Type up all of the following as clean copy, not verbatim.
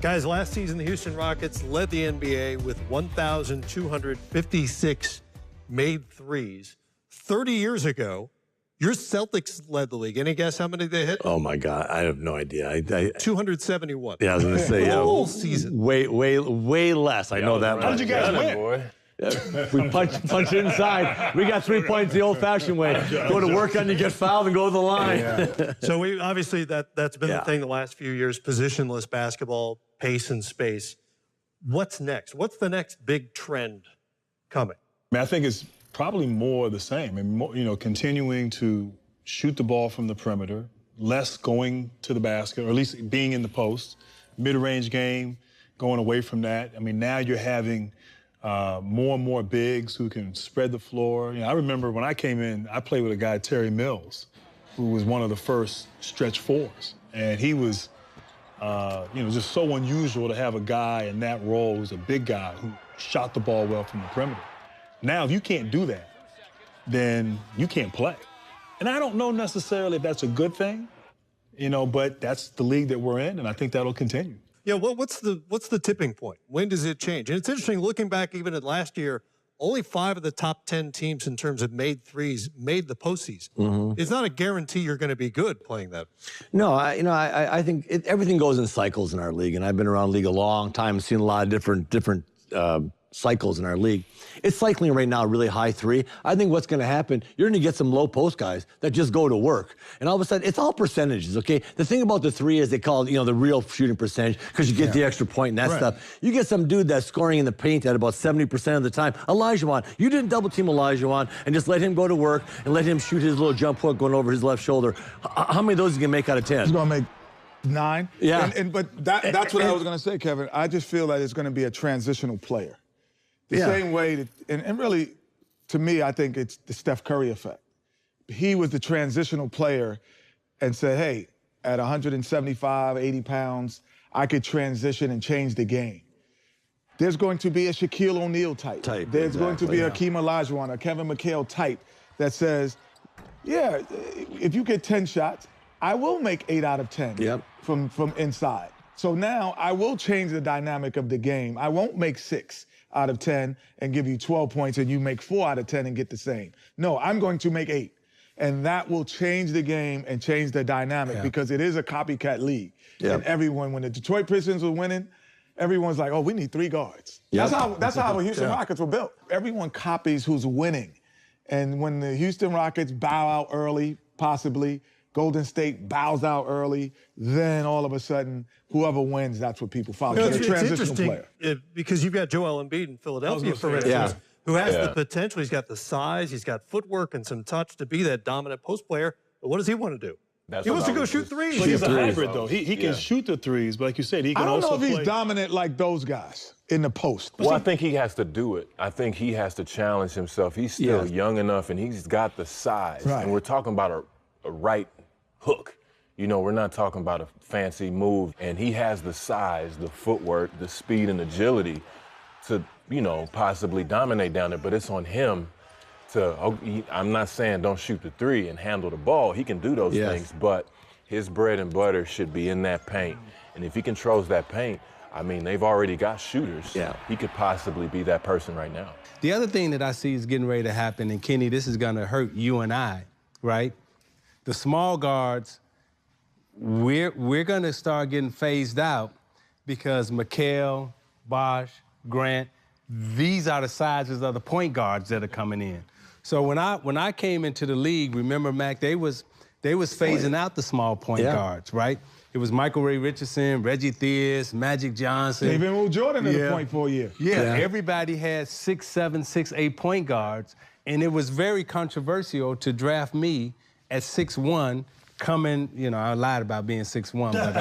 Guys, last season, the Houston Rockets led the NBA with 1,256 made threes. 30 years ago, your Celtics led the league. Any guess how many they hit? Oh, my God. I have no idea. 271. Yeah, I was going to say, yeah. Whole season. Way less. I know that. How did you guys win? Boy. Yeah, we punch it inside. We got 3 points the old-fashioned way. Go to work on you, get fouled, and go to the line. Yeah. So we obviously that's been Yeah. the thing the last few years, positionless basketball, pace and space. What's next? What's the next big trend coming? I mean, I think it's probably more the same. And more, continuing to shoot the ball from the perimeter, less going to the basket, or at least being in the post, mid-range game, going away from that. I mean, now you're having more and more bigs who can spread the floor. I remember when I came in, I played with a guy, Terry Mills, who was one of the first stretch fours. And he was, just so unusual to have a guy in that role who's a big guy who shot the ball well from the perimeter. Now, if you can't do that, then you can't play. And I don't know necessarily if that's a good thing, but that's the league that we're in, and I think that'll continue. Yeah, what's the tipping point? When does it change? And it's interesting, looking back even at last year, only 5 of the top 10 teams in terms of made threes made the postseason. Mm-hmm. It's not a guarantee you're going to be good playing that. No, I think everything goes in cycles in our league, and I've been around the league a long time, seen a lot of different cycles in our league. It's cycling right now, really high 3. I think what's going to happen, you're going to get some low post guys that just go to work. And all of a sudden, it's all percentages, okay? The thing about the 3 is they call it, the real shooting percentage because you get the extra point and that stuff. You get some dude that's scoring in the paint at about 70% of the time. Olajuwon, you didn't double team Olajuwon and just let him go to work and let him shoot his little jump hook going over his left shoulder. How many of those you can make out of 10? He's going to make 9. Yeah. But that's what I was going to say, Kevin. I just feel that it's going to be a transitional player. The same way that, and really, to me, I think it's the Steph Curry effect. He was the transitional player and said, hey, at 175, 80 pounds, I could transition and change the game. There's going to be a Shaquille O'Neal type. There's going to be a Hakeem Olajuwon, a Kevin McHale type that says, yeah, if you get 10 shots, I will make 8 out of 10 from inside. So now I will change the dynamic of the game. I won't make 6 out of 10 and give you 12 points and you make 4 out of 10 and get the same. No, I'm going to make 8. And that will change the game and change the dynamic because it is a copycat league. And everyone, when the Detroit Pistons were winning, everyone's like, oh, we need 3 guards. That's how the Houston Rockets were built. Everyone copies who's winning. And when the Houston Rockets bow out early, possibly, Golden State bows out early, then all of a sudden, whoever wins, that's what people follow. It's interesting because you've got Joel Embiid in Philadelphia, for instance, who has the potential. He's got the size, he's got footwork and some touch to be that dominant post player. But what does he want to do? He wants to go shoot threes. But he's a hybrid, though. He can shoot the threes, but like you said, he can also play. I don't know if he's dominant like those guys in the post. Well, I think he has to do it. I think he has to challenge himself. He's still young enough, and he's got the size. And we're talking about a right hook. We're not talking about a fancy move. And he has the size, the footwork, the speed and agility to, possibly dominate down there. But it's on him to, I'm not saying don't shoot the 3 and handle the ball. He can do those things, but his bread and butter should be in that paint. And if he controls that paint, I mean, they've already got shooters. He could possibly be that person right now. The other thing that I see is getting ready to happen, and Kenny, this is gonna hurt you and I, right? The small guards, we're gonna start getting phased out because McHale, Bosh, Grant, these are the sizes of the point guards that are coming in. So when I came into the league, remember, Mac, they was phasing out the small point guards, right? It was Michael Ray Richardson, Reggie Theus, Magic Johnson. They even moved Jordan to the point for a year. Everybody had 6'7", 6'8" point guards, and it was very controversial to draft me at 6'1", coming, I lied about being 6'1", but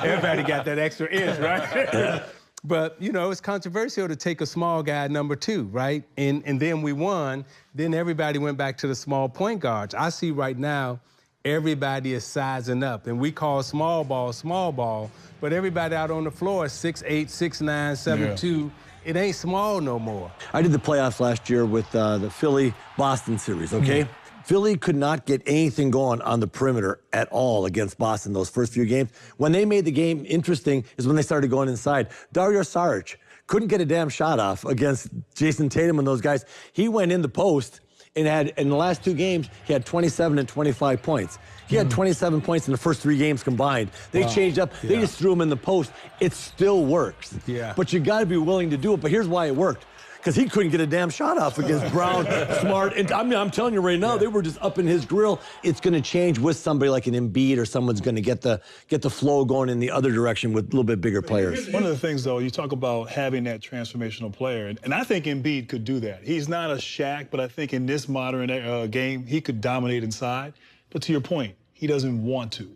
everybody got that extra inch, right? But, it's controversial to take a small guy at number 2, right? And then we won. Then everybody went back to the small point guards. I see right now everybody is sizing up, and we call small ball, but everybody out on the floor is 6'8", 6'9", 7'2". It ain't small no more. I did the playoffs last year with the Philly-Boston series, okay? Philly could not get anything going on the perimeter at all against Boston those first few games. When they made the game interesting is when they started going inside. Dario Saric couldn't get a damn shot off against Jason Tatum and those guys. He went in the post and had, in the last 2 games, he had 27 and 25 points. He had 27 points in the first 3 games combined. They changed up. They just threw him in the post. It still works. But you got to be willing to do it. But here's why it worked. Because he couldn't get a damn shot off against Brown, Smart. And I'm telling you right now, they were just up in his grill. It's going to change with somebody like an Embiid, or someone's going to get the flow going in the other direction with a little bit bigger players. One of the things, though, you talk about having that transformational player, and I think Embiid could do that. He's not a Shaq, but I think in this modern game, he could dominate inside. But to your point, he doesn't want to.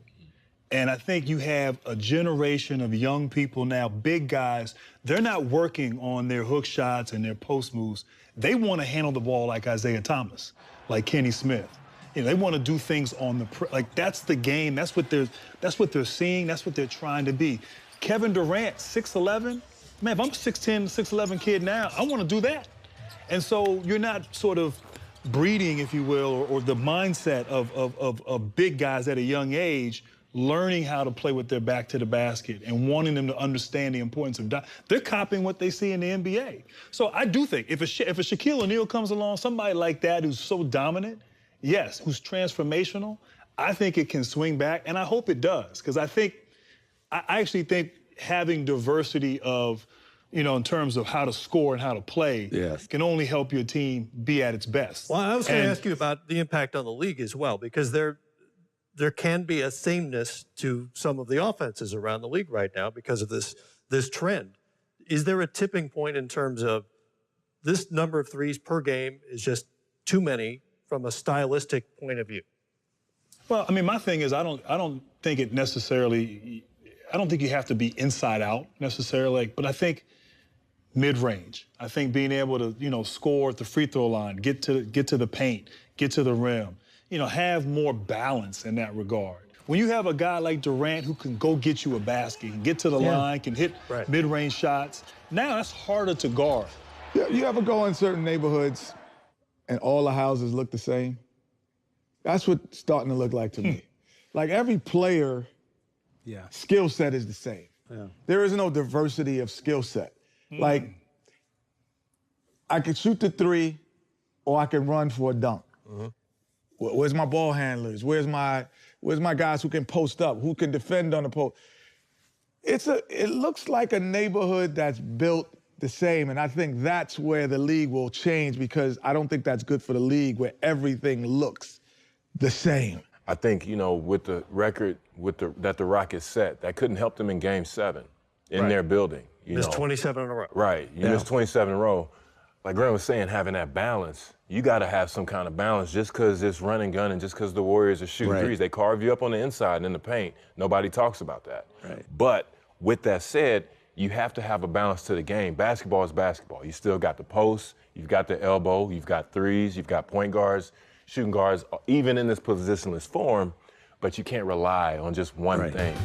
And I think you have a generation of young people now, big guys. They're not working on their hook shots and their post moves. They want to handle the ball like Isaiah Thomas, like Kenny Smith. You know, they want to do things on the like. That's the game. That's what they're seeing. That's what they're trying to be. Kevin Durant, 6'11". Man, if I'm a 6'10", 6'11" kid now, I want to do that. And so you're not sort of breeding, if you will, or the mindset of big guys at a young age, learning how to play with their back to the basket and wanting them to understand the importance of they're copying what they see in the NBA. So I do think if a Shaquille O'Neal comes along, somebody like that who's so dominant, yes, who's transformational, I think it can swing back, and I hope it does, because I actually think having diversity of, you know, in terms of how to score and how to play, can only help your team be at its best. Well, I was going to ask you about the impact on the league as well, because there can be a sameness to some of the offenses around the league right now because of this trend. Is there a tipping point in terms of this number of threes per game is just too many from a stylistic point of view? Well, I mean, my thing is I don't think it necessarily. I don't think you have to be inside out necessarily, but I think mid-range. I think being able to, you know, score at the free throw line, get to the paint, get to the rim. You know, have more balance in that regard. When you have a guy like Durant who can go get you a basket, can get to the line, can hit mid-range shots, now that's harder to guard. You ever go in certain neighborhoods and all the houses look the same? That's what it's starting to look like to me. Like every player skill set is the same. There is no diversity of skill set. Like, I can shoot the 3 or I can run for a dunk. Where's my ball handlers? Where's my guys who can post up, who can defend on the post? It looks like a neighborhood that's built the same, and I think that's where the league will change, because I don't think that's good for the league where everything looks the same. I think, you know, with the record that the Rockets set, that couldn't help them in Game 7 in their building. You missed know. 27 in a row. Right. You missed 27 in a row. Like Grant was saying, having that balance, you got to have some kind of balance. Just because it's run and gun and just because the Warriors are shooting threes, they carve you up on the inside and in the paint. Nobody talks about that. But with that said, you have to have a balance to the game. Basketball is basketball. You still got the post, you've got the elbow, you've got threes, you've got point guards, shooting guards, even in this positionless form, but you can't rely on just one thing.